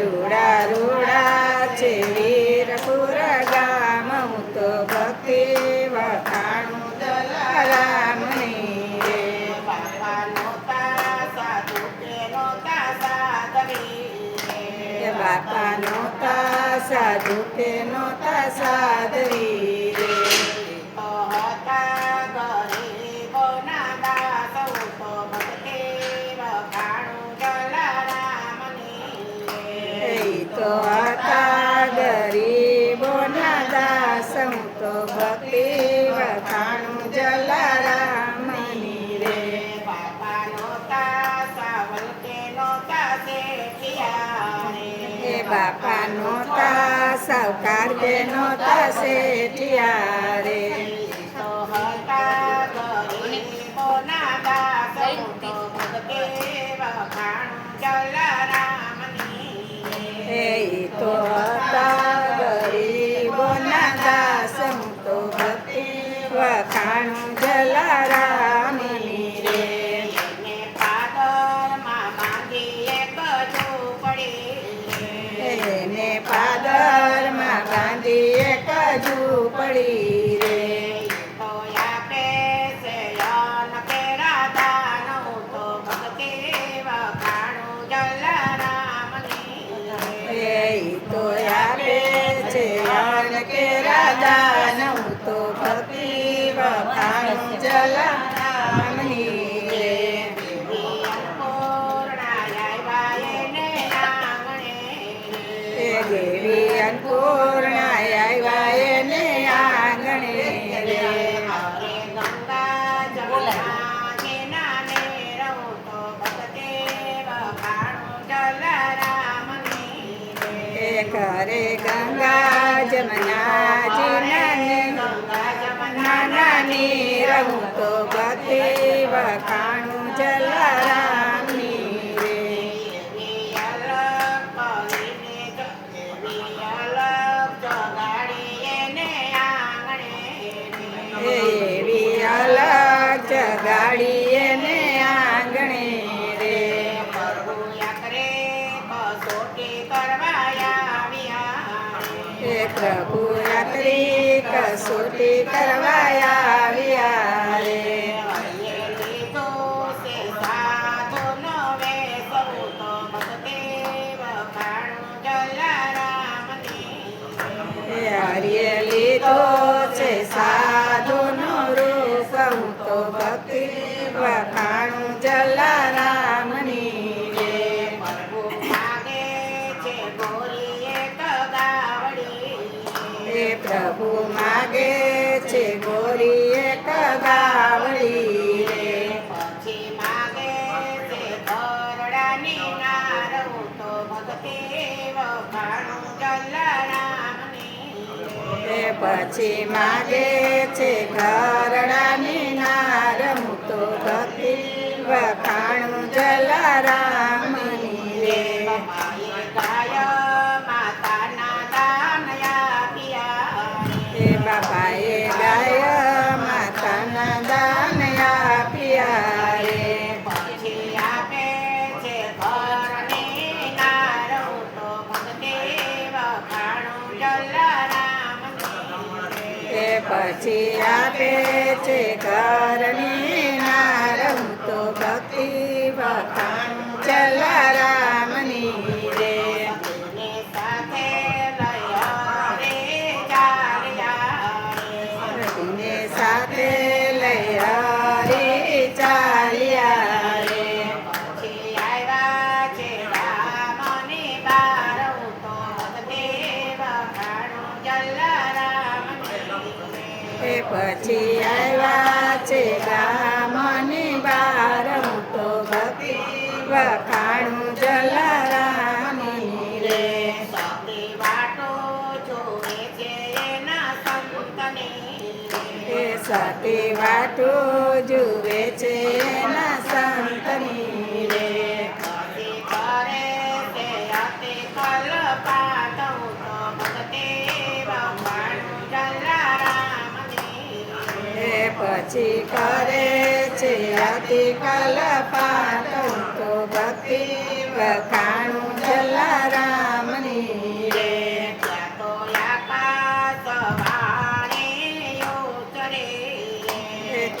રૂડા રૂડા છે વીરપુર ગામ, હું તો ભક્તિ વખાણું જલારામની રે. બાપા નોતા સાધુ કે નોતા સાધવી રે. બાપા નોતા સાધુ કે નોતા સાધવી રે. તો હતા ગરીબોના દાસ, હું તો ભક્તિ વખાણું જલારામની રે. તો હતા ગરીબોના દાસ, હું તો ભક્તિ વખાણું જલારામની રે. બાપા નોતા સાવલ કે નોતા શેઠિયા રે. બાપા નોતા સાવકાર કે નોતા શેઠિયા રે. તો હતા ગરીબોના દાસ, હું તો ભક્તિ વખાણું જલારામની રે. તો હતા ગરીબોના દાસ, હું તો ભક્તિ વખાણું જલારામની રે. એને પાદરમાં માંગી એક ઝૂંપડી રે. એને પાદરમાં બાંધી એક ઝૂંપડી રે. તો આપે છે અન્ન કેરા દાન, હું તો ભક્તિ વખાણું જલારામની રે. તો આપે છે અન્ન કેરા દાન, હું તો ભક્તિ વખાણું જલારામની રે. દેવી અન્નપૂર્ણા આવ્યા એને આંગણે રે. કરે ગંગા જમનાજીના ને નાની રહું તો ભક્તિ વખાણું જલારામની રે. એવી અલગ જગાડી એને આંગણે રે. પ્રભુ યાત્રી કસોટી કરવા આવ્યા રે. હરિએ લીધો છે સાધુનો રૂપ, હું તો ભક્તિ વખાણું જલારામની રે. પ્રભુ માગે છે ગોરી એક ગાવડી રે. પછી માગે છે ઘરડાની નાર, હું તો ભક્તિ વખાણું જલારામની રે. પછી માગે છે ઘરડાની નાર, હું તો ભક્તિ વખાણું જલારામની રે. બાપાએ ગાયા માતાના દાન આપ્યા રે. બાપાએ ગાય માતાના દાન આપ્યા રે. પછી આપે છે ઘરની નાર, હું તો ભક્તિ વખાણું જલારામની રે. પછી આપે છે ઘરની નાર, હું તો ભક્તિ વખાણું જલારામની રે. સાથે લઈ રે ચાલ્યા રે. રતિને સાથે લઈ હરી ચાલ્યા રે. પછી આવ્યા છે રામની બાર, હું તો ભક્તિ વખાણું જલારામની રે. પછી આવ્યા છે ગામની બાર, હું તો ભક્તિ વખાણું જલારામની રે. સતી વાટો જોવે છે એના સંતની રે. સતી વાટો જુએ છે એના સંતની રે. પછી કરે છે અતિ કલ્પાત, હું તો ભક્તિ વખાણું જલારામની રે. પછી કરે છે અતિ કલપાતું તો ભક્તિ વખાણું જલારામની રે. ત્યાં તો આકાશ વાણે ઉતરે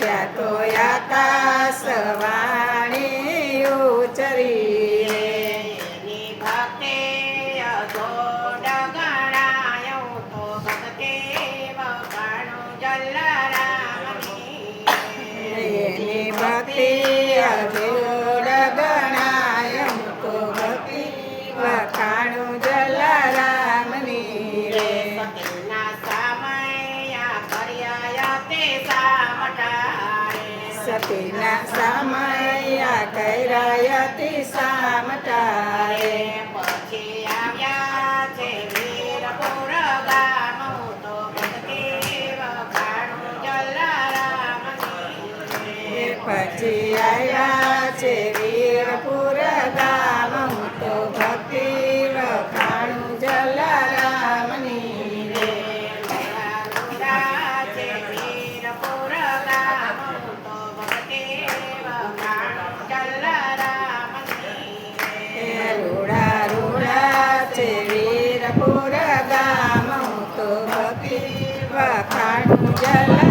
ત્યાં તો આકાશ વાણી ઉચરી રે. એની ભક્તિ અજોડ ગણાયો તો ભક્તિ વખાણું જલારામની એની ભક્તિ અજોડ ગણાય તો ભક્તિ વખાણું જલારામની રે. સતીના સમયા કર્યા તે સામટારે સતીના સમયા કૈરાયતિ સામટારે. પછી આવ્યા છે વીરપુર ગામ તો ભક્તિ વખાણું જલારામની પછી આવ્યા છે વીરપુર ગામ તો ભક્તિ વખાણું જલારામની રે. રૂડા છે વીરપુર ગામ તો ભક્તિ વખાણું જલારામની રૂડા રૂડા છે વીરપુર ગામ તો ભક્તિ વખાણું જલારામની